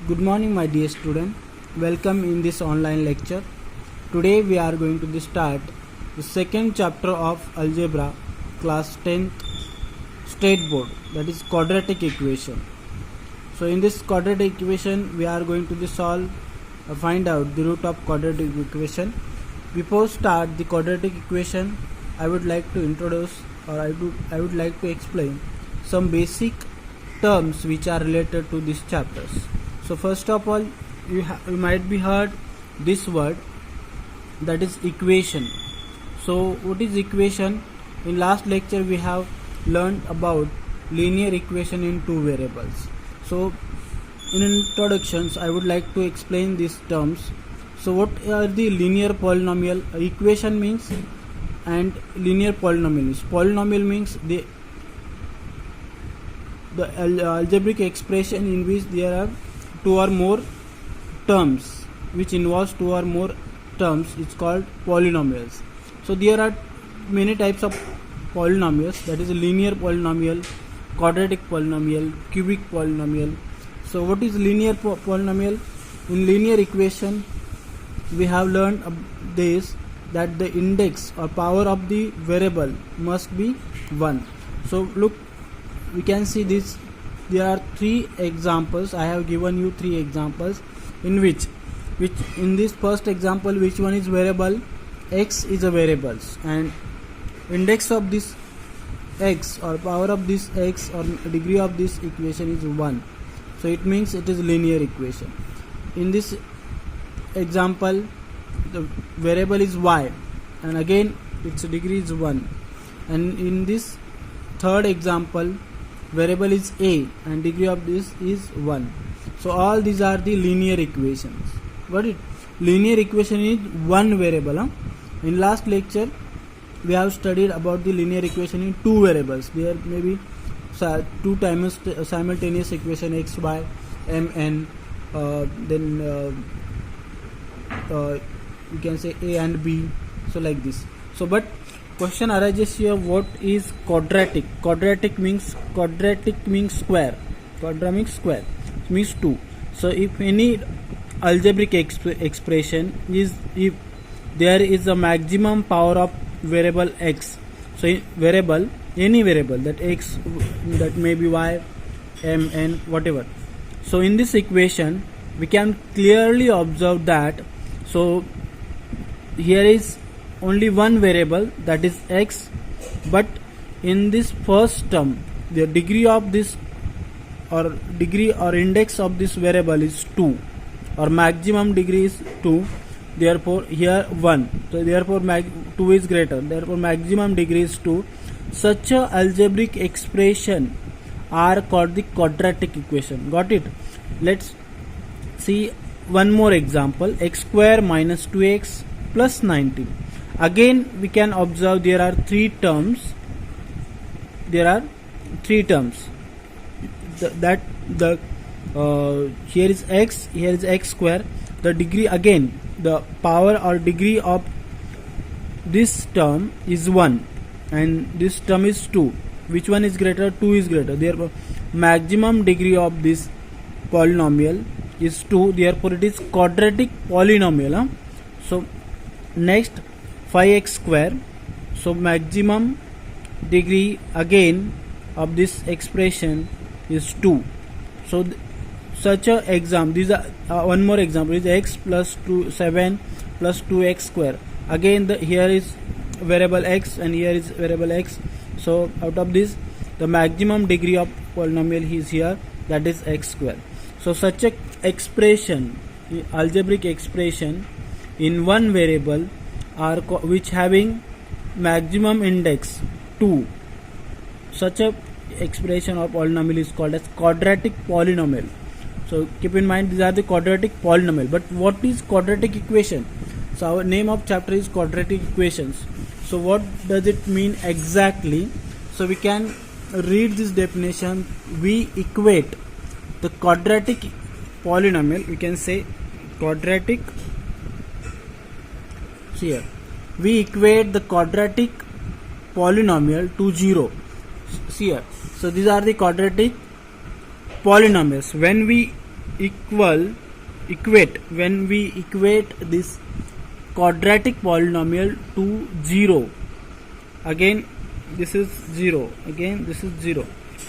Good morning, my dear student. Welcome in this online lecture. Today we are going to start the second chapter of algebra, class 10th state board, that is quadratic equation. So in this quadratic equation we are going to solve or find out the root of quadratic equation. Before start the quadratic equation, I would like to introduce or I would like to explain some basic terms which are related to these chapters. So first of all, you might be heard this word, that is equation. So what is equation? In last lecture we have learned about linear equation in two variables. So in introductions I would like to explain these terms. So what are the linear polynomial? Equation means and linear polynomial means. Polynomial means the algebraic expression in which there are two or more terms, which involves two or more terms, is called polynomials. So there are many types of polynomials, that is linear polynomial, quadratic polynomial, cubic polynomial. So what is linear polynomial? In linear equation we have learned this, that the index or power of the variable must be 1. So look, we can see this. There are three examples. I have given you three examples in which in this first example, which one is variable? X is a variables, and index of this x or power of this x or degree of this equation is 1. So it means it is linear equation. In this example, the variable is y, and again its degree is 1. And in this third example, variable is a and degree of this is 1. So all these are the linear equations. Got it? Linear equation is one variable. In last lecture we have studied about the linear equation in two variables. There may be two times simultaneous equation x, y, m, n, then you can say a and b, so like this. So but question arises here, what is quadratic? Quadratic means square. Quadratic square means 2. So if any algebraic expression is, if there is a maximum power of variable x, so variable, any variable, that x, that may be y, m, n, whatever. So in this equation we can clearly observe that, so here is only one variable, that is x, but in this first term the degree of this or index of this variable is 2, or maximum degree is 2, therefore here 1, so therefore 2 is greater, therefore maximum degree is 2. Such a algebraic expression are called the quadratic equation. Got it? Let's see one more example, x square minus 2x plus 19. Again we can observe there are three terms. Here is x, here is x square. The degree, again the power or degree of this term is 1 and this term is 2. Which one is greater? 2 is greater. Therefore maximum degree of this polynomial is 2. Therefore it is quadratic polynomial. So next, 5x square. So maximum degree again of this expression is 2. So such a example, these are one more example is x plus 7 plus 2x square. Again here is variable x and here is variable x. So out of this the maximum degree of polynomial is here, that is x square. So such a expression, algebraic expression in one variable are which having maximum index 2, such a expression of polynomial is called as quadratic polynomial. So keep in mind these are the quadratic polynomial. But what is quadratic equation? So our name of chapter is quadratic equations. So what does it mean exactly? So we can read this definition. We equate the quadratic polynomial, we can say quadratic, here we equate the quadratic polynomial to 0 here. So these are the quadratic polynomials. When we equate, when we equate this quadratic polynomial to 0, again this is 0, again this is 0,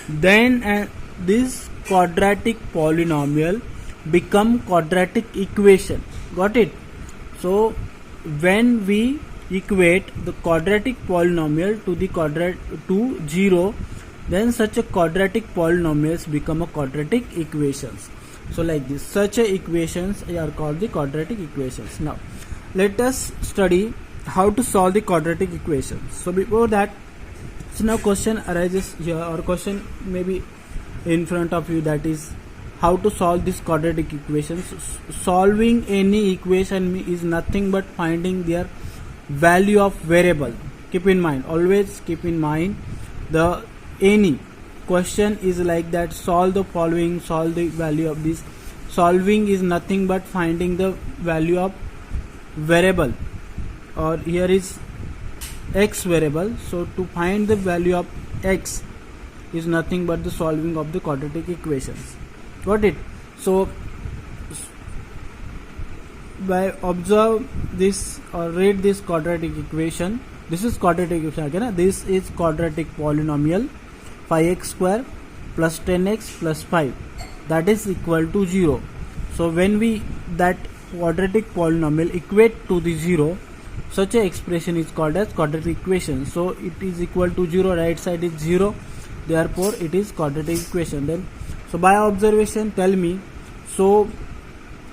then this quadratic polynomial become quadratic equation. Got it? So when we equate the quadratic polynomial to the to 0, then such a quadratic polynomials become a quadratic equations. So like this, such a equations are called the quadratic equations. Now let us study how to solve the quadratic equations. So before that, so now question arises here, or question may be in front of you, that is how to solve this quadratic equations. Solving any equation is nothing but finding their value of variable. Keep in mind, always keep in mind, the any question is like that, solve the following, solve the value of this. Solving is nothing but finding the value of variable, or here is x variable. So to find the value of x is nothing but the solving of the quadratic equations. Got it? So by observe this or read this quadratic equation, this is quadratic equation again. This is quadratic polynomial 5x square plus 10x plus 5, that is equal to 0. So when we that quadratic polynomial equate to the 0, such a expression is called as quadratic equation. So it is equal to 0, right side is 0, therefore it is quadratic equation. Then so by observation tell me, so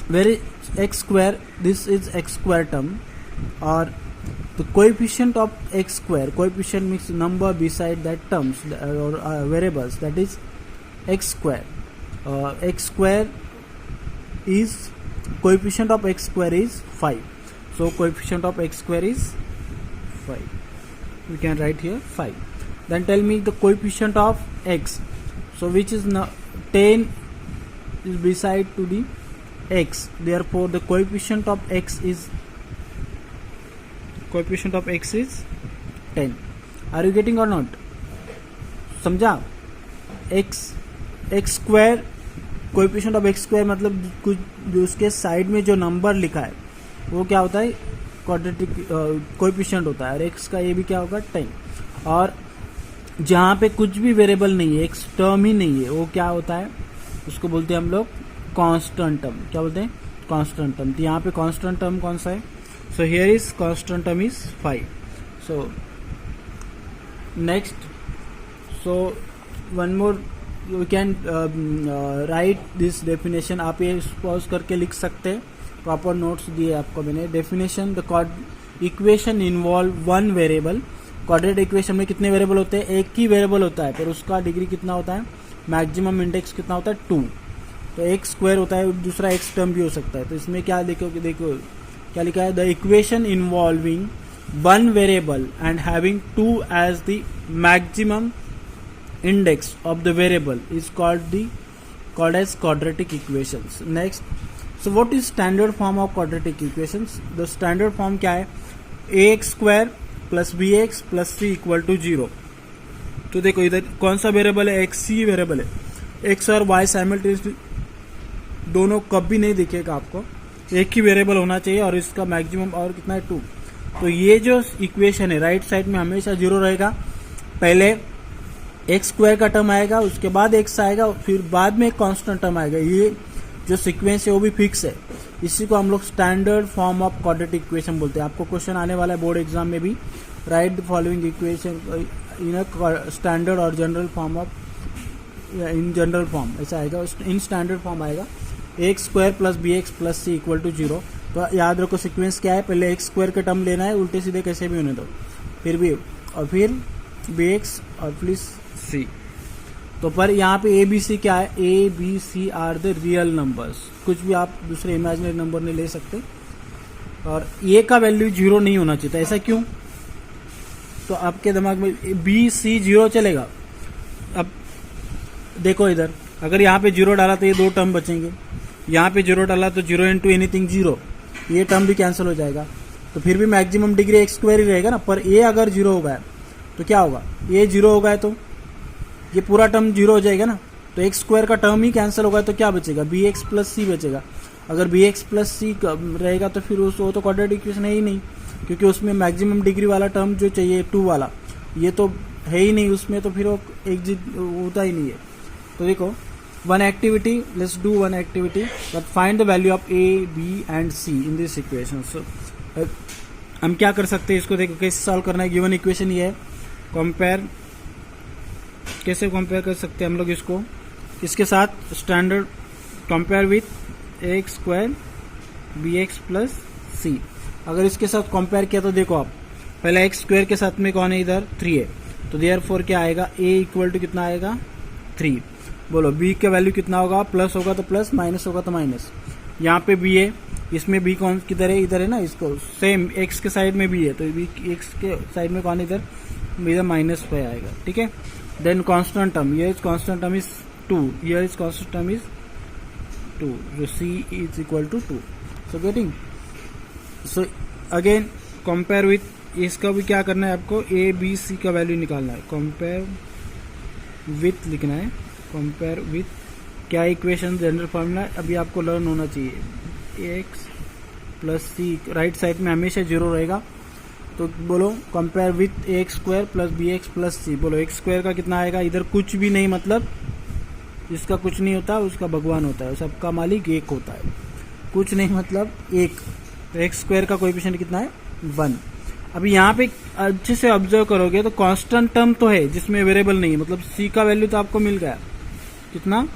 where is x square? This is x square term, or the coefficient of x square, coefficient means number beside that terms or variables, that is x square. X square is, coefficient of x square is 5. So coefficient of x square is 5. We can write here 5. Then tell me the coefficient of x. So which is 10 is beside to the x, therefore the coefficient of x is 10. Are you getting or not? समझा? x square, coefficient of x square मतलब कुछ जो उसके side में जो number लिखा है वो क्या होता है, क्वाड्रेटिक कोएफिशिएंट होता है, और x का ये भी क्या होगा 10. और जहाँ पे कुछ भी वेरिएबल नहीं है, x टर्म ही नहीं है, वो क्या होता है, उसको बोलते हैं हम लोग कांस्टेंट टर्म. क्या बोलते हैं? Constant term. तो यहाँ पे कांस्टेंट टर्म कौन सा है? So here is constant term is 5. So next, so one more we can write this definition. आप ये पॉज करके लिख सकते हैं, प्रॉपर नोट्स दिए आपको मैंने. Definition, the equation involve one variable. Quadratic equation में कितने वेरिएबल होते हैं? एक ही वेरिएबल होता है, पर उसका डिग्री कितना होता है, मैक्सिमम इंडेक्स कितना होता है 2. तो एक स्क्वायर होता है, दूसरा एक्स टर्म भी हो सकता है. तो इसमें क्या देखो क्या लिखा है, the equation involving one variable and having 2 as the maximum index of the variable is called as quadratic equations. Next, so what is standard form of quadratic equations? The standard form क्या है, ax square plus bx plus c equal to 0. तो देखो इधर कौन सा variable है, x c variable है. x और y साइमल्टेनियसली दोनों कभी नहीं दिखेगा आपको, एक ही वेरिएबल होना चाहिए, और इसका मैक्सिमम और कितना है 2. तो ये जो इक्वेशन है राइट साइड में हमेशा 0 रहेगा. पहले एक्स स्क्वायर का टर्म आएगा, उसके बाद एक्स आएगा, फिर बाद में एक कांस्टेंट टर्म आएगा. ये जो सीक्वेंस है वो भी फिक्स है. इसी को हम लोग standard form of quadratic equation बोलते हैं. आपको क्वेश्चन आने वाला है बोर्ड एग्जाम में भी, write the following equation in a standard और general form of, in general form ऐसा आएगा, इन स्टैंडर्ड फॉर्म आएगा. X square plus B x plus C equal to 0. तो याद रखो सीक्वेंस क्या है, पहले एक्स स्क्वायर का टर्म लेना है, उल्टे सीधे कैसे भी होने दो, फिर भी, और फिर बी एक्स और प्लस सी. तो पर यहाँ पे ए बी सी क्या है, A B C are the real numbers. कुछ भी आप दूसरे इमेजिनरी नंबर नहीं ले सकते, और ए का वैल्यू 0 नहीं होना चाहिए. ऐसा क्यों? तो आपके दिमाग में बी सी 0 चलेगा. अब देखो इधर, अगर यहाँ पे 0 डाला तो ये 2 टर्म बचेंगे, यहाँ पे 0 डाला तो 0 इंटू एनीथिंग 0, ये टर्म भी कैंसिल हो जाएगा. तो फिर भी मैक्सिमम डिग्री एक्स स्क्वायर ही रहेगा ना. पर ए अगर 0 होगा तो क्या होगा, ये 0 होगा तो ये पूरा टर्म 0 हो जाएगा ना. तो एक्स स्क्वायर का टर्म ही कैंसिल होगा तो क्या बचेगा, बी एक्स प्लस सी बचेगा। अगर बी एक्स प्लस सी रहेगा तो फिर वो तो क्वाड्रेटिक इक्वेशन है ही नहीं, क्योंकि उसमें मैक्सिमम डिग्री वाला टर्म जो चाहिए 2 वाला ये तो है ही नहीं उसमें, तो फिर वो एग्जिट होता ही नहीं है। तो देखो one activity, let's do one activity that find the value of a b and c in this equation. So हम क्या कर सकते हैं इसको, देखो कैसे सॉल्व करना है। गिवन इक्वेशन ये है, कंपेयर कैसे कंपेयर कर सकते हैं हम लोग इसको, इसके साथ standard compare with a x square b x plus c. अगर इसके साथ कंपेयर किया तो देखो आप पहले एक्स स्क्वायर के साथ में कौन है इधर 3 है, तो देयरफॉर क्या आएगा, ए इक्वल टू कितना आएगा 3। बोलो बी का वैल्यू कितना होगा, प्लस होगा तो प्लस, माइनस होगा तो माइनस। यहाँ पे बी है, इसमें बी कौन किधर है, इधर है ना, इसको सेम एक्स के साइड में बी है तो बी एक्स के साइड में कौन इधर -5 आएगा, ठीक है। Then constant term, here is constant term is 2, here is constant term is 2, so c is equal to 2. So getting, so again compare with, इसका भी क्या करना है आपको, ए बी सी का वैल्यू निकालना है, कंपेयर विथ लिखना है, कंपेयर विथ क्या इक्वेशन जनरल फॉर्मूला अभी आपको लर्न होना चाहिए, x plus c right side में हमेशा 0 रहेगा। तो बोलो compare with a x square plus B x plus c. बोलो एक्स स्क्वायर का कितना आएगा, इधर कुछ भी नहीं, मतलब जिसका कुछ नहीं होता उसका भगवान होता है, सबका मालिक एक होता है, कुछ नहीं मतलब एक। तो एक्स स्क्वायर का कोएफिशिएंट कितना है 1। अभी यहाँ पे अच्छे से ऑब्जर्व करोगे तो कांस्टेंट टर्म तो है जिसमें वेरिएबल नहीं है, मतलब सी का वैल्यू तो आपको मिल गया कितना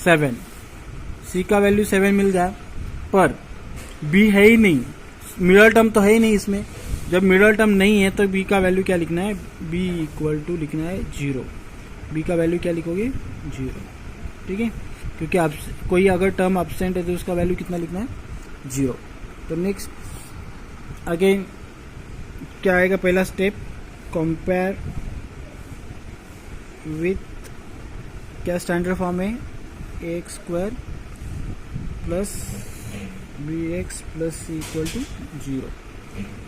7, सी का वैल्यू 7 मिल गया, पर बी है ही नहीं, मिडल टर्म तो है ही नहीं इसमें। जब मिडल टर्म नहीं है तो बी का वैल्यू क्या लिखना है, बी इक्वल टू लिखना है 0। बी का वैल्यू क्या लिखोगे 0, ठीक है, क्योंकि आप कोई अगर टर्म एब्सेंट है तो उसका वैल्यू कितना लिखना है 0। तो नेक्स्ट अगेन क्या आएगा, पहला स्टेप कंपेयर विथ क्या स्टैंडर्ड फॉर्म है, a x square plus B x plus C equal to 0।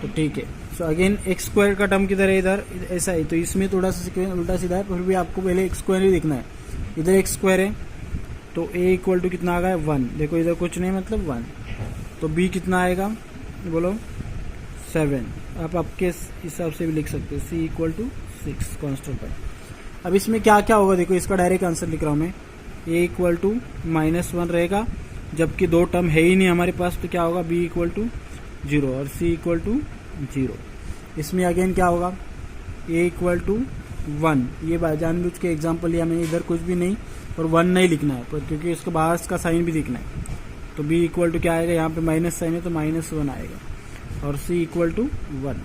तो ठीक है, सो अगेन एक्स स्क्वायर का टर्म किधर है, इधर ऐसा है, तो इसमें थोड़ा सा उल्टा सीधा है, फिर भी आपको पहले एक्स स्क्वायर ही देखना है। इधर एक्स स्क्वायर है तो ए इक्वल टू कितना आ गया 1, देखो इधर कुछ नहीं मतलब 1, तो बी कितना आएगा बोलो 7। आप आपके हिसाब से भी लिख सकते हो, सी इक्वल टू 6 कॉन्स्टेंट है। अब इसमें क्या क्या होगा, देखो इसका डायरेक्ट आंसर लिख रहा हूँ मैं, ए इक्वल टू -1 रहेगा, जबकि 2 टर्म है ही नहीं हमारे पास, तो क्या होगा बी इक्वल टू 0 और सी इक्वल टू 0। इसमें अगेन क्या होगा, ए इक्वल टू 1, ये जानबूझ के एग्जाम्पल लिया मैंने, इधर कुछ भी नहीं और 1 नहीं लिखना है, पर क्योंकि इसके बाहर का साइन भी दिखना है। तो बी इक्वल टू क्या आएगा, यहाँ पे माइनस साइन है तो -1 आएगा, और सी इक्वल टू 1।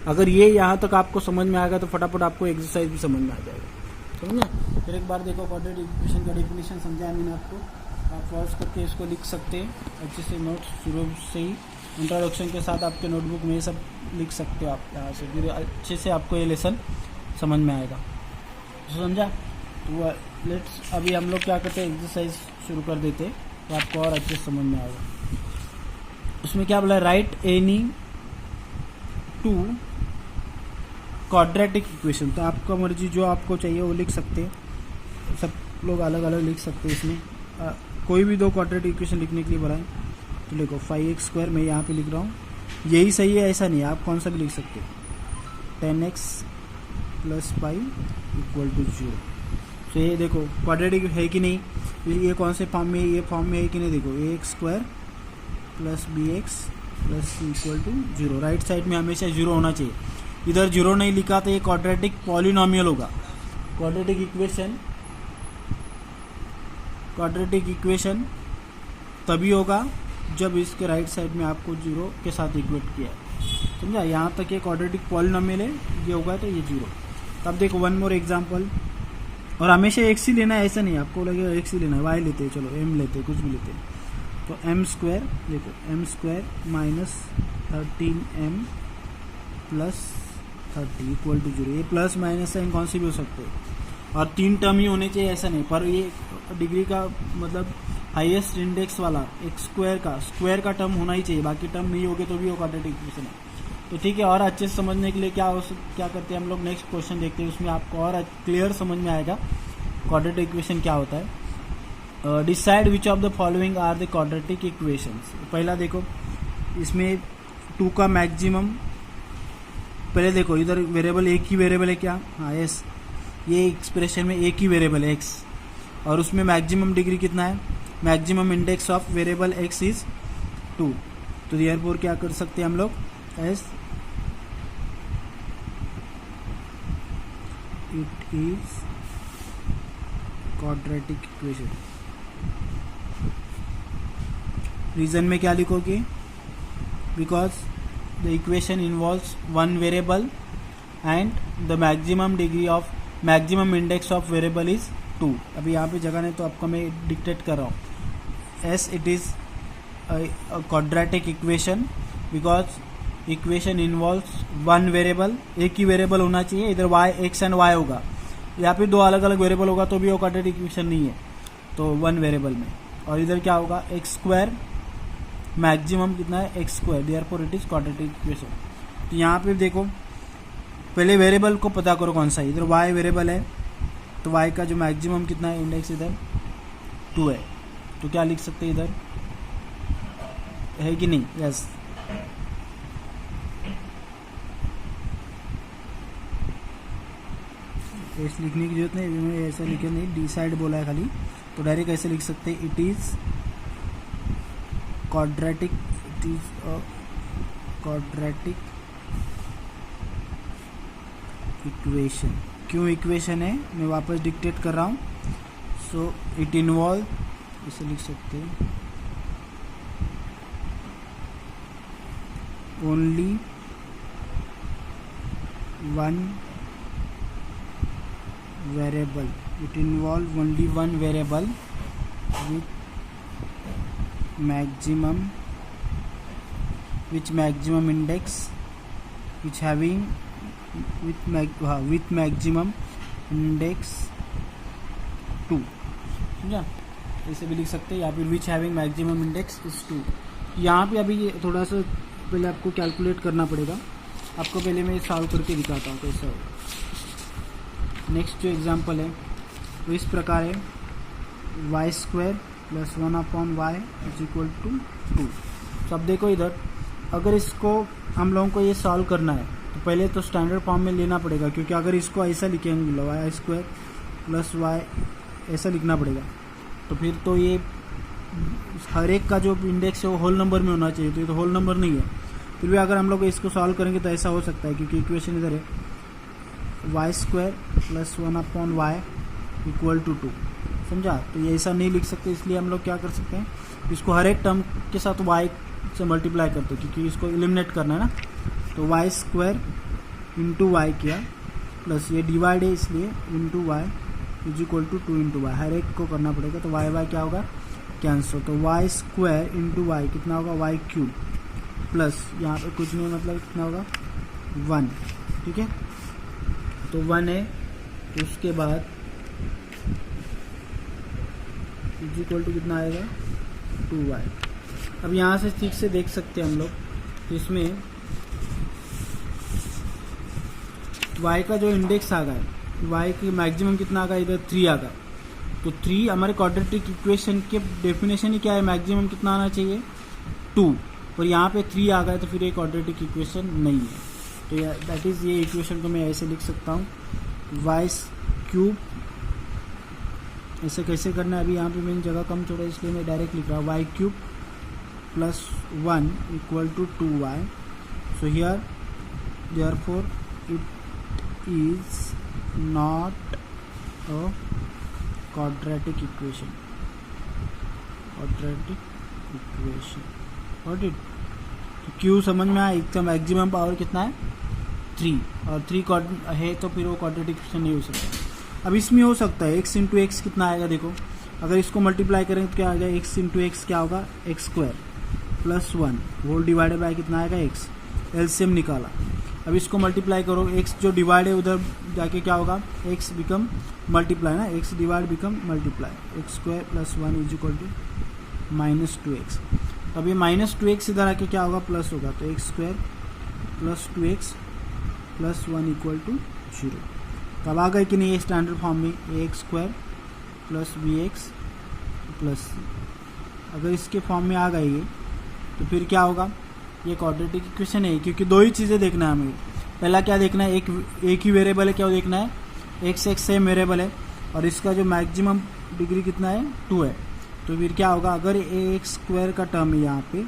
अगर ये यहाँ तक आपको समझ में आएगा तो फटाफट आपको एक्सरसाइज भी समझ में आ जाएगा, समझे। फिर एक बार देखो क्वाड्रेटिक इक्वेशन का डेफिनेशन समझाया मैंने आपको, आप पॉज करके इसको लिख सकते हैं अच्छे से, नोट्स शुरू से ही इंट्रोडक्शन के साथ आपके नोटबुक में ये सब लिख सकते हो आप यहाँ से, फिर अच्छे से आपको ये लेसन समझ में आएगा, समझा। तो लेट्स अभी हम लोग क्या करते हैं, एक्सरसाइज शुरू कर देते हैं, तो आपको और अच्छे से समझ में आएगा। उसमें क्या बोला, राइट एनी 2 क्वाड्रेटिक इक्वेशन, तो आपका मर्जी जो आपको चाहिए वो लिख सकते हैं, सब लोग अलग अलग लिख सकते हैं। इसमें कोई भी 2 क्वाड्रेटिक इक्वेशन लिखने के लिए बोला है, तो देखो 5x² मैं यहाँ पे लिख रहा हूँ, यही सही है ऐसा नहीं है, आप कौन सा भी लिख सकते हो, 10x प्लस 5 इक्वल टू 0। तो ये देखो क्वाड्रेटिक है कि नहीं, ये कौन से फॉर्म में, ये फॉर्म में है कि नहीं, देखो ax² plus bx plus C equal to 0, right side में हमेशा 0 होना चाहिए। इधर 0 नहीं लिखा तो ये क्वाड्रेटिक पॉलिनोमियल होगा। क्वाड्रेटिक इक्वेशन तभी होगा जब इसके राइट साइड में आपको 0 के साथ इक्वेट किया है, समझा। यहाँ तक ये क्वाड्रेटिक पॉलिनोमियल है, ये होगा तो ये 0। तब देखो वन मोर एग्जांपल, और हमेशा x ही लेना है ऐसा नहीं, आपको लगेगा x ही लेना है, y लेते हैं, चलो m लेते हैं, कुछ भी लेते हैं। तो m² देखो m² minus 13m plus 30 equal to 0। ये प्लस माइनस साइन कौन सी भी हो सकते हैं, और 3 टर्म ही होने चाहिए ऐसा नहीं, पर ये डिग्री का मतलब हाईएस्ट इंडेक्स वाला स्क्वायर का टर्म होना ही चाहिए, बाकी टर्म नहीं होगे तो भी वो क्वाड्रेटिक इक्वेशन है। तो ठीक है, और अच्छे से समझने के लिए क्या करते हैं हम लोग, नेक्स्ट क्वेश्चन देखते हैं, उसमें आपको और क्लियर समझ में आएगा। क्वाड्रेटिक इक्वेशन क्या होता है। Decide which of the following are the quadratic equations. पहला देखो, इसमें 2 का मैक्सिमम, पहले देखो इधर वेरिएबल एक ही वेरिएबल है क्या, हाँ यस, ये एक्सप्रेशन में एक ही वेरिएबल है x, और उसमें मैक्सिमम डिग्री कितना है, maximum index of variable x is 2। तो देयरफॉर क्या कर सकते हैं हम लोग, as it is quadratic equation. Reason में क्या लिखोगे, because the equation involves one variable and the maximum index of variable is 2। अभी यहाँ पे जगह नहीं तो आपको मैं डिक्टेट कर रहा हूँ। S it is quadratic equation because equation involves one variable, एक ही वेरिएबल होना चाहिए, इधर y x एंड y होगा, या फिर 2 अलग अलग वेरिएबल होगा तो भी वो क्वाड्रेटिक इक्वेशन नहीं है, तो वन वेरिएबल में। और इधर क्या होगा, एक्स स्क्वायर, मैक्सिमम कितना है X square, therefore it is quadratic equation. तो यहाँ पे देखो, पहले वेरिएबल को पता करो कौन सा है, इधर y वेरिएबल है तो y का जो मैक्सिमम कितना है, इंडेक्स इधर 2 है, तो क्या लिख सकते हैं, इधर है कि नहीं, यस। ऐसे लिखने की जरूरत नहीं, मैंने ऐसा लिखे नहीं, डिसाइड बोला है खाली, तो डायरेक्ट ऐसे लिख सकते हैं, it is quadratic, it is quadratic equation. क्यों इक्वेशन है, मैं वापस डिक्टेट कर रहा हूँ। सो इट इन्वॉल्व, इसे लिख सकते हैं, only one variable, it involve only one variable with maximum index which having with maximum index 2, समझा। ऐसे भी लिख सकते हैं, या फिर which having maximum index is 2। यहाँ पे अभी ये थोड़ा सा पहले आपको कैलकुलेट करना पड़ेगा, आपको पहले मैं सॉल्व करके दिखाता हूँ कैसा होगा। नेक्स्ट जो एग्जांपल है वो इस प्रकार है, Y square plus 1/y is equal to 2। तो अब देखो इधर, अगर इसको हम लोगों को ये सॉल्व करना है तो पहले तो स्टैंडर्ड फॉर्म में लेना पड़ेगा, क्योंकि अगर इसको ऐसा लिखेंगे वाई स्क्वायर प्लस वाई ऐसा लिखना पड़ेगा, तो फिर तो ये हर एक का जो इंडेक्स है वो होल नंबर में होना चाहिए, तो ये तो होल नंबर नहीं है। फिर भी अगर हम लोग इसको सॉल्व करेंगे तो ऐसा हो सकता है, क्योंकि इक्वेशन इधर है Y square plus 1/y equal to 2, समझा। तो ये ऐसा नहीं लिख सकते, इसलिए हम लोग क्या कर सकते हैं, इसको हर एक टर्म के साथ y से मल्टीप्लाई करते हैं, क्योंकि इसको एलिमिनेट करना है ना। तो वाई स्क्वायर इंटू वाई किया, प्लस ये डिवाइड है इसलिए into y is equal to 2 into y, हर एक को करना पड़ेगा, तो वाई क्या होगा, कैंसिल। तो वाई स्क्वायर इंटू वाई कितना होगा, वाई क्यूब, प्लस यहाँ पे कुछ नहीं, मतलब कितना होगा 1, ठीक है। तो 1 है, तो उसके बाद इज इक्वल टू कितना आएगा 2y। अब यहाँ से ठीक से देख सकते हैं हम लोग, तो इसमें y का जो इंडेक्स आ गया, y की मैक्सिमम कितना आ गया, इधर 3 आ गया। तो 3 हमारे क्वाड्रेटिक इक्वेशन के डेफिनेशन ही क्या है, मैक्सिमम कितना आना चाहिए 2, और यहाँ पे 3 आ गया, तो फिर ये क्वाड्रेटिक इक्वेशन नहीं है। तो दैट इज़, ये इक्वेशन को मैं ऐसे लिख सकता हूँ, वाई क्यूब, ऐसे कैसे करना है, अभी यहाँ पे मैंने जगह कम छोड़ा इसलिए मैं डायरेक्ट लिख रहा हूँ, Y cube plus 1 equal to 2y। So here therefore it is not a quadratic equation, got it. तो क्यू समझ में आया, इसका मैक्सिमम पावर कितना है 3, और 3 है, तो फिर वो क्वाड्रेटिक इक्वेशन नहीं हो सकता। अब इसमें हो सकता है x इंटू एक्स कितना आएगा, देखो अगर इसको मल्टीप्लाई करेंगे तो क्या आ जाएगा, x इंटू एक्स क्या होगा, x square plus 1 whole divided by कितना आएगा x, एलसीएम निकाला। अब इसको मल्टीप्लाई करो, x जो डिवाइड है उधर जाके क्या होगा, x बिकम मल्टीप्लाई ना, x divide become multiply, X square plus 1 is equal to -2x। अब ये -2x इधर आके क्या होगा, प्लस होगा, तो x square plus 2x plus 1 equal to 0। तब आ गए कि नहीं ये स्टैंडर्ड फॉर्म में, x square plus B x plus c. अगर इसके फॉर्म में आ गई तो फिर क्या होगा, ये क्वाड्रेटिक इक्वेशन है, क्योंकि दो ही चीज़ें देखना है हमें। पहला क्या देखना है, एक ही वेरिएबल है, क्या देखना है, एक्स सेम वेरिएबल है, और इसका जो मैक्सिमम डिग्री कितना है 2 है। तो फिर क्या होगा, अगर ए एक्स स्क्वायर का टर्म है यहाँ पे,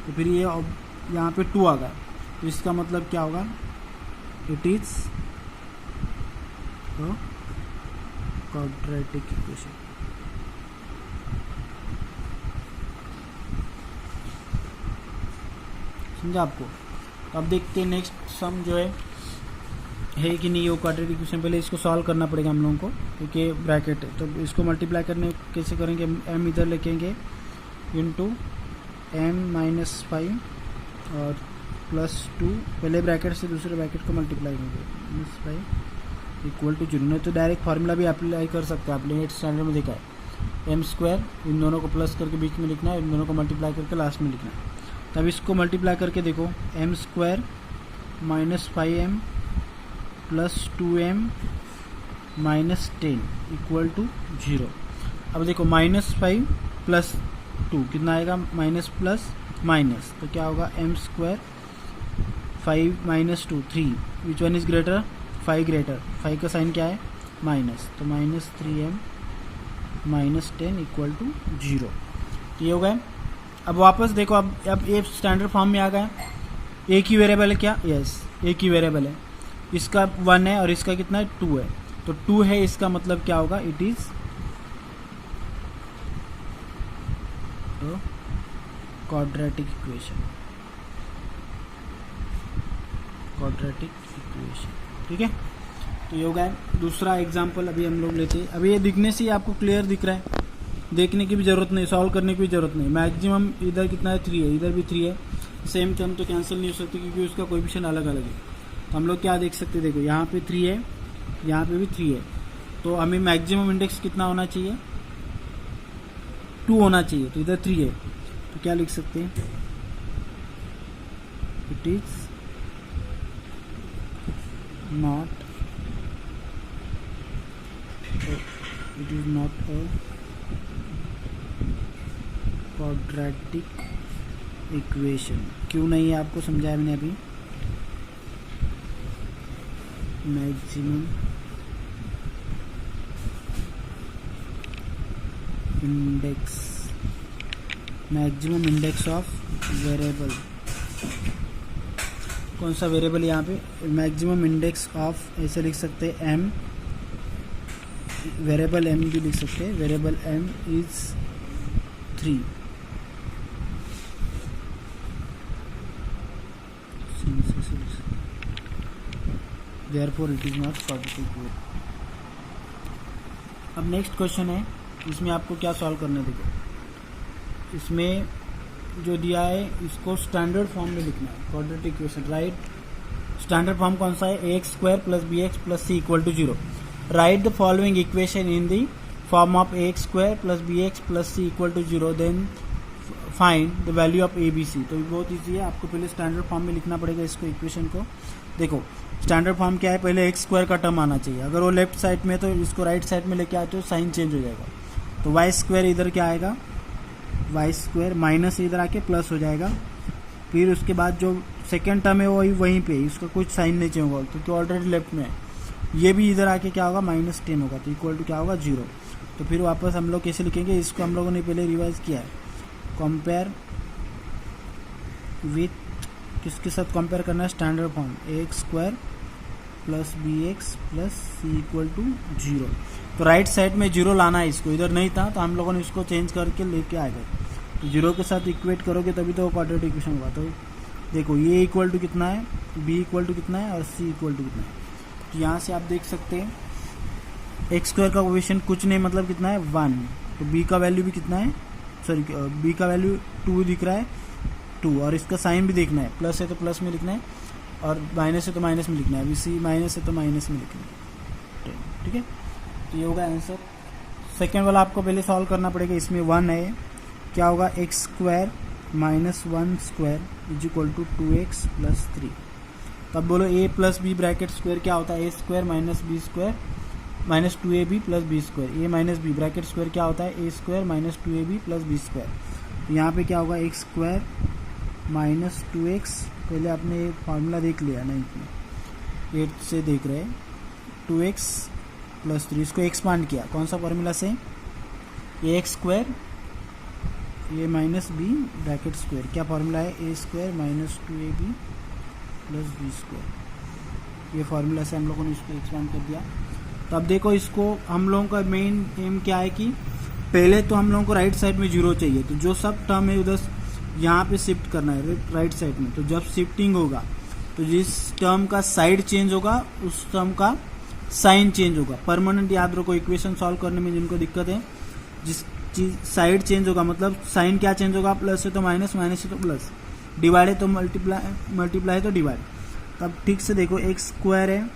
तो फिर ये यहाँ पे 2 आ गया, तो इसका मतलब क्या होगा, इट इज क्वाड्रेटिक इक्वेशन। समझा आपको। तो अब देखते हैं नेक्स्ट सम जो है कि नहीं वो क्वाड्रेटिक इक्वेशन। पहले इसको सॉल्व करना पड़ेगा हम लोगों को, क्योंकि ब्रैकेट है, तो इसको मल्टीप्लाई करने कैसे करेंगे, m इधर लिखेंगे इंटू m-5 और +2, पहले ब्रैकेट से दूसरे ब्रैकेट को मल्टीप्लाई करेंगे, -5 इक्वल टू 0। नहीं तो डायरेक्ट फार्मूला भी अप्लाई कर सकते हैं, आपने 8th स्टैंडर्ड में देखा है, m², इन दोनों को प्लस करके बीच में लिखना है, इन दोनों को मल्टीप्लाई करके लास्ट में लिखना है। तब इसको मल्टीप्लाई करके देखो, m² -5m plus 2m -10 equal to 0। अब देखो -5 प्लस 2 कितना आएगा, माइनस प्लस माइनस, तो क्या होगा, m², 5 - 2 3, which one is greater, 5 greater, 5 का साइन क्या है माइनस, तो -3m -10 इक्वल टू 0। तो ये हो गया। अब वापस देखो, अब ये स्टैंडर्ड फॉर्म में आ गया, एक ही वेरिएबल है क्या, यस एक ही वेरिएबल है, इसका 1 है और इसका कितना है 2 है, तो 2 है, इसका मतलब क्या होगा, it is quadratic equation, quadratic equation. ठीक है, तो ये हो गया। दूसरा एग्जांपल अभी हम लोग लेते हैं। अभी ये दिखने से ही आपको क्लियर दिख रहा है, देखने की भी ज़रूरत नहीं, सॉल्व करने की भी ज़रूरत नहीं। मैक्सिमम इधर कितना है 3 है, इधर भी 3 है, सेम टर्म तो कैंसिल नहीं हो सकती क्योंकि उसका कोएफिशिएंट अलग अलग है। तो हम लोग क्या देख सकते हैं, देखो यहाँ पे 3 है, यहाँ पे भी 3 है, तो हमें मैक्सिमम इंडेक्स कितना होना चाहिए, 2 होना चाहिए, तो इधर 3 है, तो क्या लिख सकते हैं, it is not a quadratic equation. क्यों नहीं है आपको समझाया मैंने अभी, मैक्सिमम इंडेक्स ऑफ वेरिएबल, कौन सा वेरिएबल यहाँ पे, मैक्सिमम इंडेक्स ऑफ, ऐसे लिख सकते हैं m, वेरिएबल m भी लिख सकते हैं, variable m is 3। Therefore it is not quadratic equation। अब नेक्स्ट क्वेश्चन है, इसमें आपको क्या सॉल्व करना है, देखो इसमें जो दिया है इसको स्टैंडर्ड फॉर्म में लिखना है, quadratic equation, right. Standard form कौन सा है, ax² + bx + c = 0। Write the following equation in the form of ax² + bx + c = 0, then find the value of abc। तो बहुत ईजी है, आपको पहले स्टैंडर्ड फॉर्म में लिखना पड़ेगा इसको, इक्वेशन को। देखो स्टैंडर्ड फॉर्म क्या है, पहले x² का टर्म आना चाहिए, अगर वो लेफ्ट साइड में तो इसको राइट साइड में लेके आते हो साइन चेंज हो जाएगा, तो y² इधर क्या आएगा, y² माइनस इधर आके प्लस हो जाएगा, फिर उसके बाद जो सेकेंड टर्म है वो वहीं पे, इसका कुछ साइन नहीं चेंज होगा क्योंकि ऑलरेडी लेफ्ट में है, ये भी इधर आके क्या होगा, -10 होगा, तो इक्वल टू क्या होगा 0। तो फिर वापस हम लोग कैसे लिखेंगे, इसको हम लोगों ने पहले रिवाइज किया है, कंपेयर विथ, किसके साथ कंपेयर करना है, standard form ax² + bx + c = 0। तो राइट साइड में 0 लाना है, इसको इधर नहीं था तो हम लोगों ने इसको चेंज करके लेके आ गए, तो 0 के साथ इक्वेट करोगे तभी तो क्वाड्रेटिक इक्वेशन होगा। तो देखो ये इक्वल टू कितना है, b इक्वल टू कितना है और c इक्वल टू कितना है, तो यहाँ से आप देख सकते हैं x² का कोएफिशिएंट कुछ नहीं, मतलब कितना है 1, तो b का वैल्यू भी कितना है, सॉरी b का वैल्यू 2 दिख रहा है 2, और इसका साइन भी देखना है, प्लस है तो प्लस में लिखना है और माइनस है तो माइनस में लिखना है, अभी सी माइनस है तो माइनस में लिखना है, ठीक है। तो ये होगा आंसर। सेकेंड वाला आपको पहले सॉल्व करना पड़ेगा, इसमें 1 है, क्या होगा, x² - 1² = 2x + 3। तब बोलो a + b ब्रैकेट स्क्वायर क्या होता है, a² - b² minus two a b plus b square, a minus b bracket square क्या होता है, a square minus two a b plus b square. तो यहाँ पे क्या होगा, x square minus two x, पहले आपने फार्मूला देख लिया नहीं, 8 से देख रहे हैं, 2x प्लस 3, इसको एक्सपांड किया कौन सा फार्मूला से, a x square a minus b bracket square, क्या फार्मूला है, a square minus two a b plus b square, ये फार्मूला से हम लोगों ने इसको एक्सपांड कर दिया। तो अब देखो इसको हम लोगों का मेन एम क्या है कि पहले तो हम लोगों को राइट साइड में जीरो चाहिए, तो जो सब टर्म है उधर यहाँ पे शिफ्ट करना है राइट साइड में। तो जब शिफ्टिंग होगा तो जिस टर्म का साइड चेंज होगा उस टर्म का साइन चेंज होगा। परमानेंट याद रखो, इक्वेशन सॉल्व करने में जिनको दिक्कत है, जिस चीज साइड चेंज होगा मतलब साइन क्या चेंज होगा, प्लस है तो माइनस, माइनस है तो प्लस, डिवाइड है तो मल्टीप्लाई है तो डिवाइड। तब ठीक से देखो, एक्स स्क्वायर है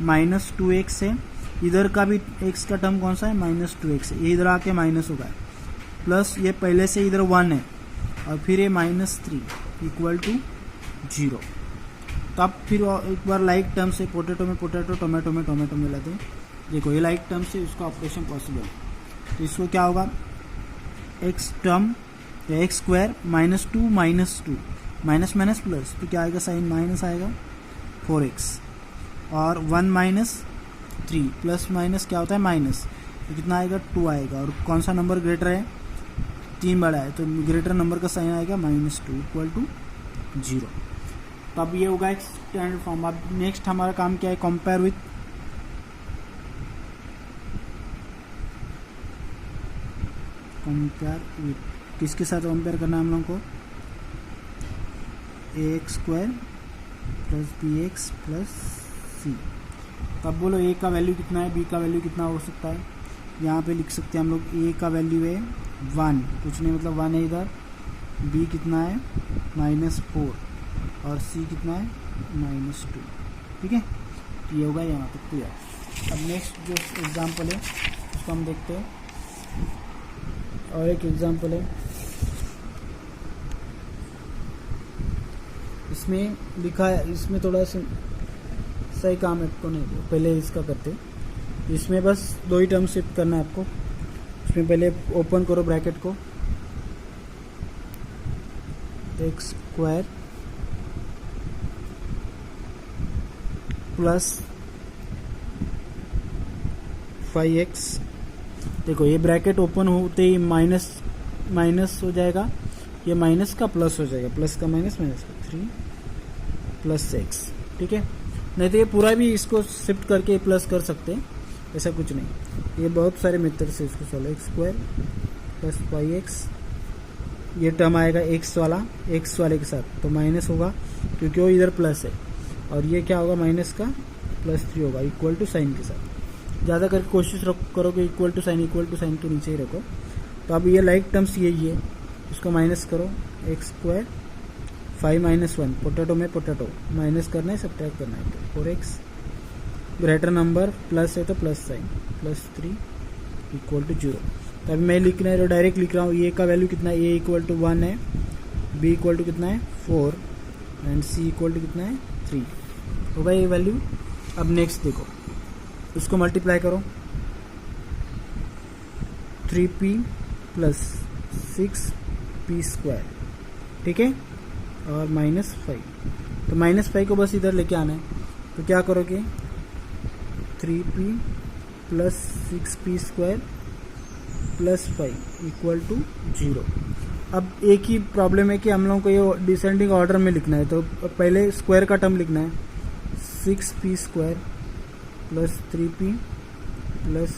माइनस टू एक्स है, इधर का भी एक्स का टर्म कौन सा है, माइनस टू एक्स है, ये इधर आके माइनस होगा, प्लस ये पहले से इधर 1 है और फिर ये माइनस 3 इक्वल टू 0। तब फिर एक बार लाइक टर्म से पोटैटो में पोटैटो, टोमेटो में टोमेटो मिलाते हैं। देखो ये लाइक टर्म से इसका ऑपरेशन पॉसिबल, तो इसको क्या होगा, x term x square minus to minus minus plus, तो क्या आएगा, साइन माइनस आएगा 4x, और 1 माइनस 3 प्लस माइनस क्या होता है माइनस, तो कितना आएगा 2 आएगा, और कौन सा नंबर ग्रेटर है, 3 बड़ा है, तो ग्रेटर नंबर का साइन आएगा -2 इक्वल टू 0। तो अब ये होगा एक स्टैंडर्ड फॉर्म। अब नेक्स्ट हमारा काम क्या है, कंपेयर विथ किसके साथ कंपेयर करना है हम लोगों को, a x square plus B x plus c. तब बोलो ए का वैल्यू कितना है, बी का वैल्यू कितना हो सकता है, यहाँ पे लिख सकते हैं हम लोग, ए का वैल्यू है 1, कुछ नहीं मतलब 1 है इधर, बी कितना है -4 और सी कितना है -2, ठीक है। तो ये होगा यहाँ तक क्लियर। अब नेक्स्ट जो एग्जाम्पल है उसको हम देखते हैं, और एक एग्जाम्पल है, इसमें लिखा है, इसमें थोड़ा सा सही काम आपको नहीं, पहले इसका करते, इसमें बस 2 ही टर्म शिफ्ट करना है आपको। इसमें पहले ओपन करो ब्रैकेट को, एक्स स्क्वायर प्लस 5x, देखो ये ब्रैकेट ओपन होते ही माइनस माइनस हो जाएगा, ये माइनस का प्लस हो जाएगा, प्लस का माइनस, माइनस का 3 प्लस x, ठीक है। नहीं तो ये पूरा भी इसको शिफ्ट करके प्लस कर सकते हैं, ऐसा कुछ नहीं, ये बहुत सारे मेथड से इसको solve. X square plus 5x, ये टर्म आएगा x वाला, x वाले के साथ तो माइनस होगा क्योंकि वो इधर प्लस है, और ये क्या होगा माइनस का +3 होगा इक्वल टू साइन के साथ। ज़्यादा करके कोशिश करो कि इक्वल टू साइन के नीचे ही रखो। तो अब ये लाइक टर्म्स यही है, इसको माइनस करो, एक्स स्क्वायर 5 - 1, पोटैटो में पोटैटो माइनस करना है, सब्ट्रैक्ट करना है, तो 4x, ग्रेटर नंबर प्लस है तो प्लस साइन, +3 इक्वल टू 0। तो अभी मैं लिखना है तो डायरेक्ट लिख रहा हूँ, ए का वैल्यू कितना है, ए इक्वल टू 1 है, बी इक्वल टू कितना है 4 एंड सी इक्वल टू कितना है 3 होगा ये वैल्यू। अब नेक्स्ट देखो, उसको मल्टीप्लाई करो, 3p प्लस 6p², ठीक है, और -5, तो -5 को बस इधर लेके आना है, तो क्या करोगे 3p plus 6p² plus 5 equal to 0। अब एक ही प्रॉब्लम है कि हम लोगों को ये डिसेंडिंग ऑर्डर में लिखना है, तो पहले स्क्वायर का टर्म लिखना है, 6p² plus 3p plus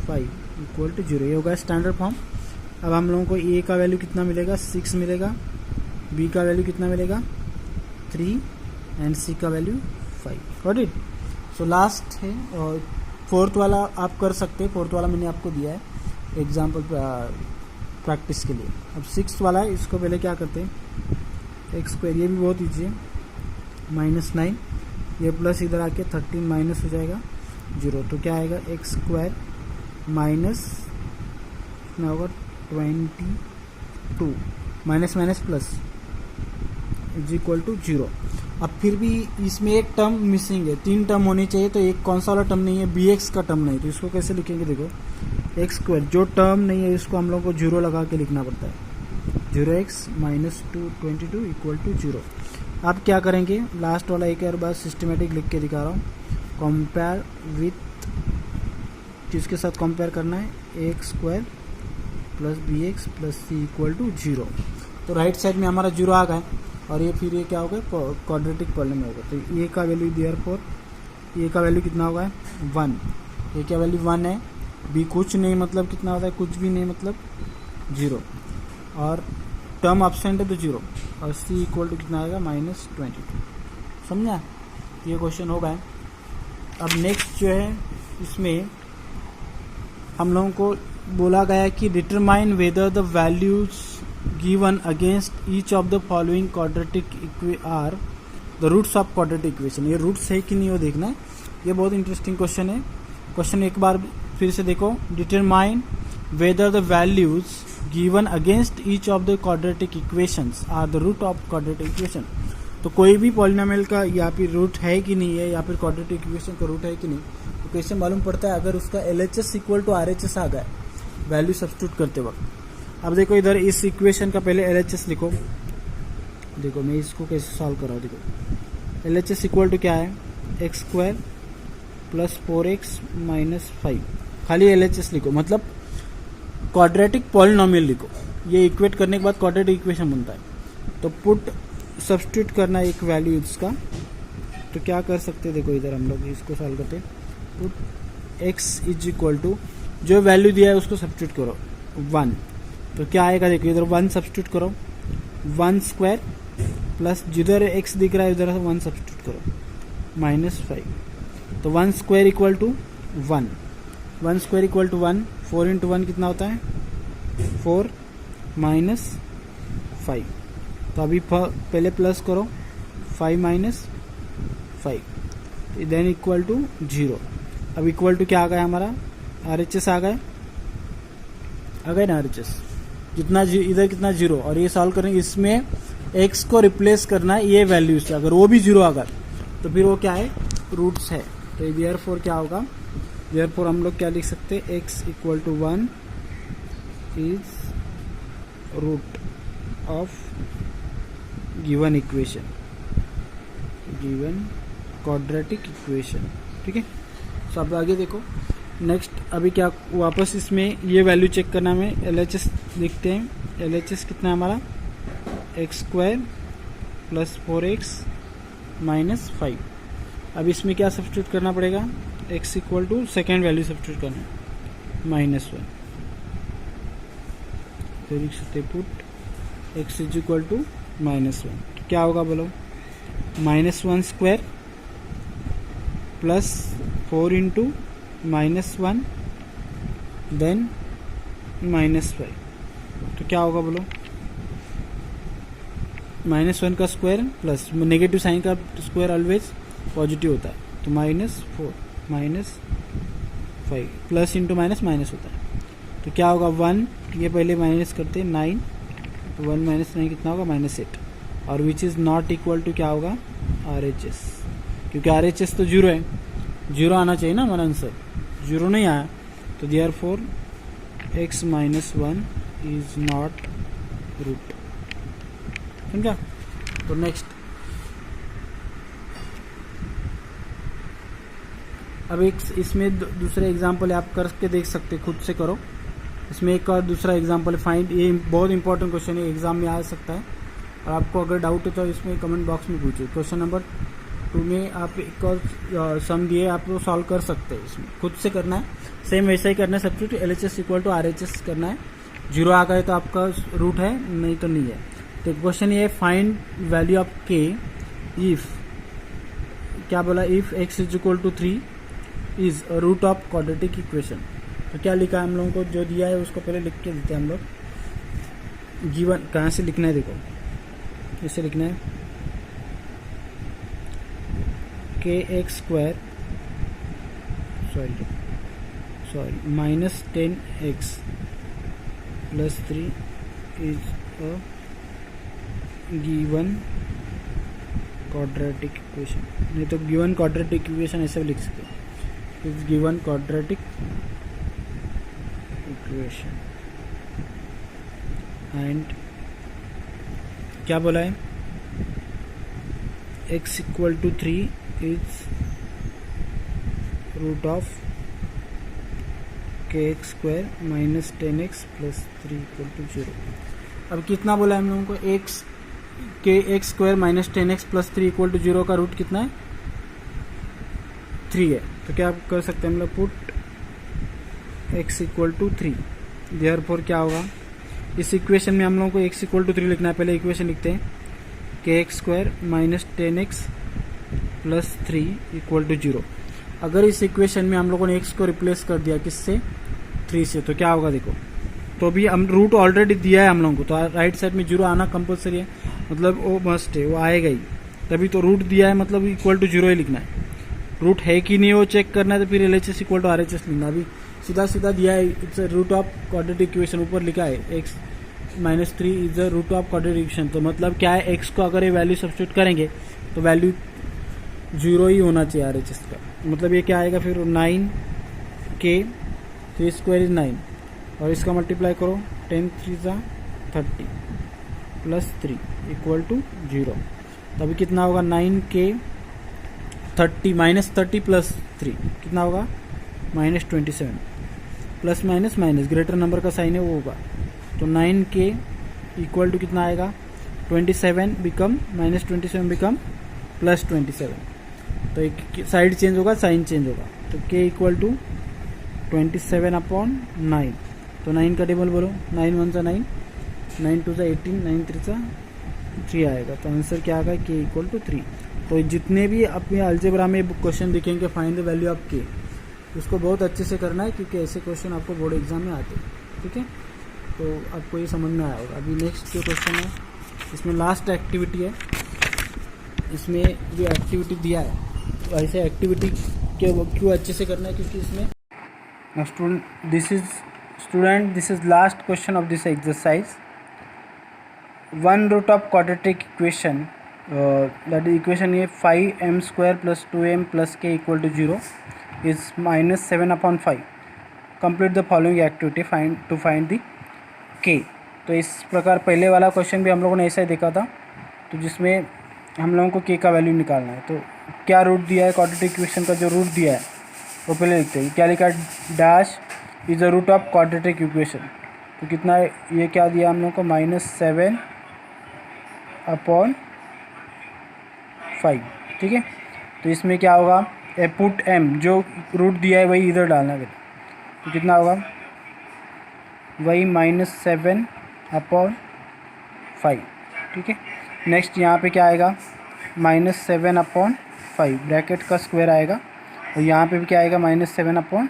5 equal to 0, ये होगा स्टैंडर्ड फॉर्म। अब हम लोगों को ए का वैल्यू कितना मिलेगा 6 मिलेगा, बी का वैल्यू कितना मिलेगा 3 एंड सी का value 5। Got it. So last है, और फोर्थ वाला आप कर सकते हैं, फोर्थ वाला मैंने आपको दिया है एग्जाम्पल प्रैक्टिस के लिए। अब 6th वाला है, इसको पहले क्या करते हैं, एक्स स्क्वायर, ये भी बहुत ईजी है, -9, ये प्लस इधर आके 13 माइनस हो जाएगा 0, तो क्या आएगा एक्स स्क्वायर माइनस कितना होगा 22 minus minus plus is equal to 0। अब फिर भी इसमें एक टर्म मिसिंग है, 3 टर्म होनी चाहिए, तो एक कौन सा वाला टर्म नहीं है, बी एक्स का टर्म नहीं, तो इसको कैसे लिखेंगे, देखो एक्स स्क्वायर जो टर्म नहीं है इसको हम लोग को 0 लगा के लिखना पड़ता है, 0x माइनस 222 इक्वल टू 0। अब क्या करेंगे, लास्ट वाला एक और बार सिस्टमेटिक लिख के दिखा रहा हूँ, कंपेयर विथ, किसके साथ कंपेयर करना है, X square plus B x plus C equal to 0। तो राइट साइड में हमारा 0 आ गया और ये फिर ये क्या होगा, क्वाड्रेटिक पॉलिनोमियल होगा, तो ए का वैल्यू देयरफॉर ए का वैल्यू कितना होगा, 1, ए का वैल्यू 1 है, बी कुछ नहीं मतलब कितना होता है, कुछ भी नहीं मतलब 0, और टर्म एब्सेंट है तो 0, और सी इक्वल टू कितना आएगा, -22। समझा, ये क्वेश्चन हो गया। अब नेक्स्ट जो है इसमें हम लोगों को बोला गया कि determine whether the values given against each of the following quadratic are the roots of quadratic equation. ये रूट्स है कि नहीं वो देखना है, ये बहुत इंटरेस्टिंग क्वेश्चन है। क्वेश्चन एक बार फिर से देखो, determine whether the values given against each of the quadratic equations are the root of quadratic equation. तो कोई भी पॉलिनोमियल का या फिर रूट है कि नहीं है, या फिर क्वाड्रेटिक इक्वेशन का रूट है कि नहीं, तो कैसे मालूम पड़ता है, अगर उसका LHS इक्वल टू RHS आ गया वैल्यू सब्स्टिट्यूट करते वक्त। अब देखो इधर इस इक्वेशन का पहले LHS लिखो, देखो मैं इसको कैसे सॉल्व कर रहा हूँ, देखो LHS इक्वल टू क्या है, X square plus 4x minus 5, खाली LHS लिखो, मतलब क्वाड्रेटिक पॉलिनोमियल लिखो, ये इक्वेट करने के बाद क्वाड्रेटिक इक्वेशन बनता है। तो पुट सब्स्टिट्यूट करना एक वैल्यू इसका, तो क्या कर सकते हैं, देखो इधर हम लोग इसको सॉल्व करते हैं, put x is equal to जो वैल्यू दिया है उसको सब्स्टिट्यूट करो 1, तो क्या आएगा, देखो इधर 1 सब्स्टिट्यूट करो, 1 स्क्वायर प्लस जिधर x दिख रहा है उधर 1 सब्स्टिट्यूट करो -5, तो 1 square equal to 1, 1 square equal to 1, 4 into 1 कितना होता है 4 माइनस 5, तो अभी पहले प्लस करो 5 माइनस 5 देन इक्वल टू 0। अब इक्वल टू क्या आ गया हमारा, RHS आ गए ना RHS, जितना इधर कितना 0, और ये सॉल्व करेंगे, इसमें x को रिप्लेस करना है ये वैल्यू से, अगर वो भी 0 आ गया तो फिर वो क्या है, रूट्स है। तो देयरफॉर क्या होगा, देयरफॉर हम लोग क्या लिख सकते हैं, x equal to 1 is root of given equation, given quadratic equation, ठीक है। तो अब आगे देखो नेक्स्ट, अभी क्या वापस इसमें ये वैल्यू चेक करना है, LHS लिखते हैं, LHS कितना है हमारा, x square plus 4x minus 5। अब इसमें क्या सब्स्टिट्यूट करना पड़ेगा, x equal to second value substitute करना है -1, तो लिख सकते पुट x इज इक्वल टू -1, तो क्या होगा बोलो, -1 स्क्वायर प्लस 4 इंटू -1 देन -5, तो क्या होगा बोलो, -1 का स्क्वायर प्लस नेगेटिव साइन का स्क्वायर ऑलवेज पॉजिटिव होता है, तो -4 -5 प्लस इंटू माइनस माइनस होता है, तो क्या होगा 1, ये पहले माइनस करते हैं 9, तो 1 माइनस 9 कितना होगा -8, और which is not equal to क्या होगा RHS, क्योंकि RHS तो 0 है, 0 आना चाहिए ना हमारा आंसर, 0 नहीं आया, तो therefore x minus 1 is not root, समझा। तो नेक्स्ट अब एक इसमें दूसरे एग्जाम्पल आप करके देख सकते, खुद से करो। इसमें एक और दूसरा एग्जाम्पल फाइंड, ये बहुत इंपॉर्टेंट क्वेश्चन है, एग्जाम में आ सकता है, और आपको अगर डाउट है तो इसमें कमेंट बॉक्स में पूछिए। क्वेश्चन नंबर 2 में आप एक और सम दिए, आप वो सॉल्व कर सकते हैं, इसमें खुद से करना है, सेम वैसा ही करना है, substitute LHS equal to RHS करना है, 0 आ गए तो आपका रूट है, नहीं तो नहीं है। तो क्वेश्चन ये find value of k if, क्या बोला, if x is equal to 3 is root of quadratic equation. तो क्या लिखा है हम लोगों को, जो दिया है उसको पहले लिख के देते हैं हम लोग। गिवन कहाँ से लिखना है, देखो इसे लिखना है kx square sorry -10x plus 3 is a given quadratic equation, नहीं तो गिवन क्वाड्रेटिक इक्वेशन ऐसे भी लिख सकते हैं, is given quadratic equation and क्या बोला है, x equal to 3 is root of k x square minus 10x plus 3 equal to 0। अब कितना बोला है हम लोगों को, x K x square minus 10x plus 3 equal to 0 का रूट कितना है, 3 है। तो क्या कर सकते हैं हम लोग, put x equal to 3, therefore क्या होगा, इस इक्वेशन में हम लोगों को x इक्वल टू 3 लिखना है। पहले इक्वेशन लिखते हैं, K x square minus 10x plus 3 equal to 0। अगर इस इक्वेशन में हम लोगों ने x को रिप्लेस कर दिया किससे, 3 से, तो क्या होगा देखो, तो भी हम रूट ऑलरेडी दिया है हम लोगों को, तो राइट साइड में 0 आना कंपलसरी है, मतलब वो मस्ट है, वो आएगा ही, तभी तो रूट दिया है मतलब इक्वल टू 0 ही लिखना है। रूट है कि नहीं वो चेक करना है, तो फिर LHS इक्वल टू RHS लिखना। अभी सीधा सीधा दिया है, it's root of quadratic equation, ऊपर लिखा है x minus 3 is the root of quadratic equation, तो मतलब क्या है, x को अगर ये वैल्यू सब्स्टिट्यूट करेंगे तो वैल्यू 0 ही होना चाहिए RHS का, मतलब ये क्या आएगा फिर 9k 3 स्क्वायर इज 9, और इसका मल्टीप्लाई करो 10 3 ज़ा 30 प्लस 3 इक्वल टू 0। तो अभी कितना होगा, 9k 30 माइनस 30 प्लस 3 कितना होगा, minus 27, plus minus minus greater number का साइन है वो होगा, तो 9k इक्वल टू कितना आएगा, 27 बिकम माइनस 27 बिकम प्लस 27, तो एक साइड चेंज होगा, साइन चेंज होगा, तो k इक्वल टू 27/9, तो 9 का टेबल बोलो, 9 1 9, 9 2 18, 9 3 3 आएगा, तो आंसर क्या आएगा, k इक्वल टू 3। तो जितने भी अपने अलजेब्रा में क्वेश्चन दिखेंगे find the value of k, उसको बहुत अच्छे से करना है, क्योंकि ऐसे क्वेश्चन आपको बोर्ड एग्जाम में आते हैं, ठीक है। तो आपको ये समझ में आया होगा। अभी नेक्स्ट जो क्वेश्चन है, इसमें लास्ट एक्टिविटी है, इसमें जो एक्टिविटी दिया है, तो ऐसे एक्टिविटी क्यों अच्छे से करना है, क्योंकि इसमें student this is last question of this exercise. One root of quadratic equation, that equation ये 5m square plus 2m plus k equal to 0 is minus 7/5। Complete the following activity to find the k। तो इस प्रकार पहले वाला question भी हम लोगों ने ऐसा ही देखा था, तो जिसमें हम लोगों को k का वैल्यू निकालना है। तो क्या रूट दिया है, क्वाड्रेटिक इक्वेशन का जो रूट दिया है वो पहले लिखते हैं, क्या लिखा है, dash is the root of quadratic equation, तो कितना है, ये क्या दिया हम लोगों को, -7/5, ठीक है। तो इसमें क्या होगा, पुट m, जो रूट दिया है वही इधर डालना है, तो कितना होगा, वही -7/5, ठीक है। नेक्स्ट यहाँ पे क्या आएगा, -7/5 ब्रैकेट का स्क्वायर आएगा, और यहाँ पे भी क्या आएगा, -7/5,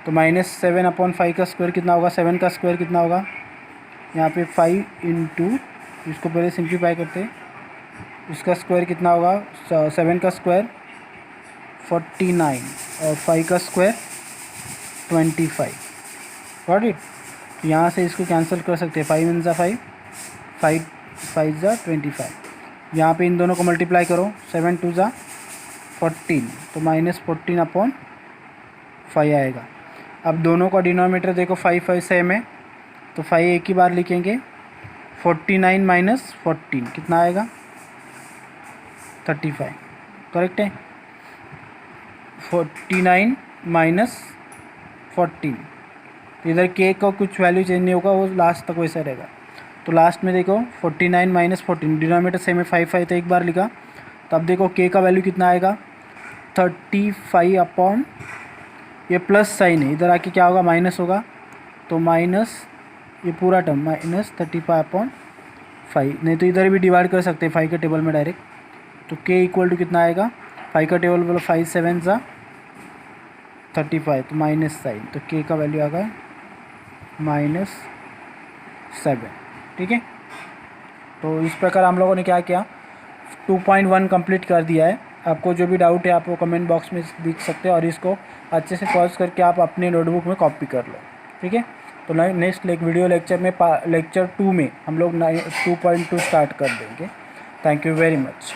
तो -7/5 का स्क्वायर कितना होगा, 7 का स्क्वायर कितना होगा, यहाँ पे 5 इंटू, इसको पहले सिंप्लीफाई करते हैं, इसका स्क्वायर कितना होगा, 7 का स्क्वायर 49 और 5 का स्क्वायर 25, गॉट इट। यहाँ से इसको कैंसिल कर सकते हैं, 5 × 5, 5 5 × 25, यहाँ पे इन दोनों को मल्टीप्लाई करो, 7 2 × 14, तो -14/5 आएगा। अब दोनों का डिनोमिनेटर देखो, 5 5 सेम है, तो 5 एक ही बार लिखेंगे, 49 - 14 कितना आएगा, 35, करेक्ट है। 49 - 14, इधर k का कुछ वैल्यू चेंज नहीं होगा, वो लास्ट तक वैसा रहेगा। तो लास्ट में देखो 49 - 14, डिनोमिनेटर सेम है, 5 5 तो एक बार लिखा, तो अब देखो k का वैल्यू कितना आएगा, 35/, ये प्लस साइन है, इधर आके क्या होगा, माइनस होगा, तो माइनस ये पूरा टर्म -35/5, नहीं तो इधर भी डिवाइड कर सकते हैं 5 के टेबल में डायरेक्ट, तो k इक्वल टू कितना आएगा, 5 का टेबल बोलो, 5 7 × 35, तो माइनस साइन, तो k का वैल्यू आ गया -7, ठीक है। तो इस प्रकार हम लोगों ने क्या किया, 2.1 कंप्लीट कर दिया है। आपको जो भी डाउट है आप वो कमेंट बॉक्स में लिख सकते हैं, और इसको अच्छे से पॉज करके आप अपने नोटबुक में कॉपी कर लो, ठीक है। तो नेक्स्ट वीडियो लेक्चर में लेक्चर 2 में हम लोग 2.2 स्टार्ट कर देंगे। Thank you very much.